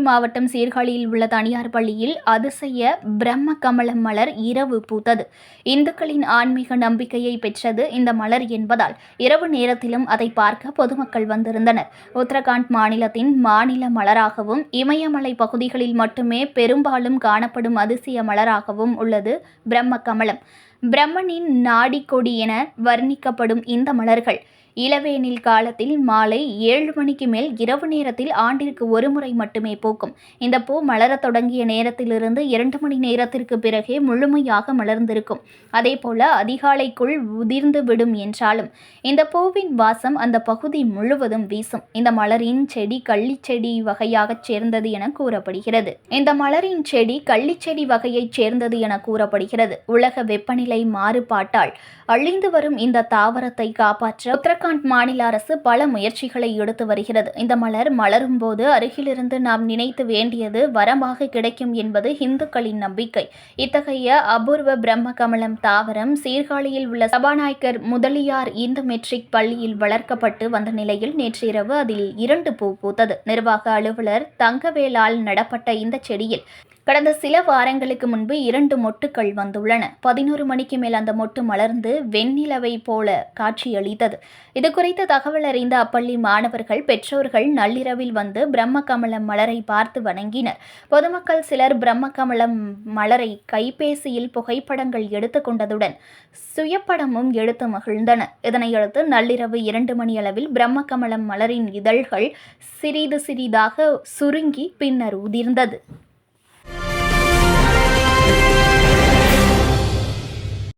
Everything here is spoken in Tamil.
மாவட்டம் சீர்காழியில் உள்ள தனியார் பள்ளியில் அதிசய பிரம்ம கமலம் மலர் இரவு பூத்தது. இந்துக்களின் ஆன்மீக நம்பிக்கையை பெற்றது இந்த மலர் என்பதால் இரவு நேரத்திலும் அதை பார்க்க பொதுமக்கள் வந்திருந்தனர். உத்தரகாண்ட் மாநிலத்தின் மாநில மலராகவும் இமயமலை பகுதிகளில் மட்டுமே பெரும்பாலும் காணப்படும் அதிசய மலராகவும் உள்ளது பிரம்ம கமலம். பிரம்மனின் நாடிக்கொடி என வர்ணிக்கப்படும் இந்த மலர்கள் இளவேனில் காலத்தில் மாலை 7 மணிக்கு மேல் இரவு நேரத்தில் ஆண்டிற்கு ஒரு முறை மட்டுமே பூக்கும். இந்த பூ மலரத் தொடங்கிய நேரத்திலிருந்து 2 மணி நேரத்திற்கு பிறகே முழுமையாக மலர்ந்திருக்கும். அதேபோல அதிகாலைக்குள் உதிர்ந்து விடும் என்றாலும் இந்த பூவின் வாசம் அந்த பகுதி முழுவதும் வீசும். இந்த மலரின் செடி கள்ளிச்செடி வகையைச் சேர்ந்தது என கூறப்படுகிறது. உலக வெப்பநிலை மாறுபாட்டால் அழிந்து வரும் இந்த தாவரத்தை காப்பாற்ற உத்தரகாண்ட் மாநில அரசு பல முயற்சிகளை எடுத்து வருகிறது. இந்த மலர் மலரும் போது அருகிலிருந்து நாம் நினைத்து வேண்டியது வரமாக கிடைக்கும் என்பது இந்துக்களின் நம்பிக்கை. இத்தகைய அபூர்வ பிரம்ம கமலம் தாவரம் சீர்காழியில் உள்ள சபாநாயக்கர் முதலியார் இந்து மெட்ரிக் பள்ளியில் வளர்க்கப்பட்டு வந்த நிலையில் நேற்று இரவு அதில் 2 பூ பூத்தது. நிர்வாக அலுவலர் தங்கவேலால் நடப்பட்ட இந்த செடியில் கடந்த சில வாரங்களுக்கு முன்பு 2 மொட்டுக்கள் வந்துள்ளன. 11 மணிக்கு மேல் அந்த மொட்டு மலர்ந்து வெண்ணிலவை போல காட்சியளித்தது. இதுகுறித்து தகவல் அறிந்த அப்பள்ளி மாணவர்கள், பெற்றோர்கள் நள்ளிரவில் வந்து பிரம்ம கமலம் மலரை பார்த்து வணங்கினர். பொதுமக்கள் சிலர் பிரம்ம கமலம் மலரை கைபேசியில் புகைப்படங்கள் எடுத்துக் கொண்டதுடன் சுயப்படமும் எடுத்து மகிழ்ந்தனர். இதனையடுத்து நள்ளிரவு 2 மணி அளவில் பிரம்ம கமலம் மலரின் இதழ்கள் சிறிதாக சுருங்கி பின்னர் உதிர்ந்தது.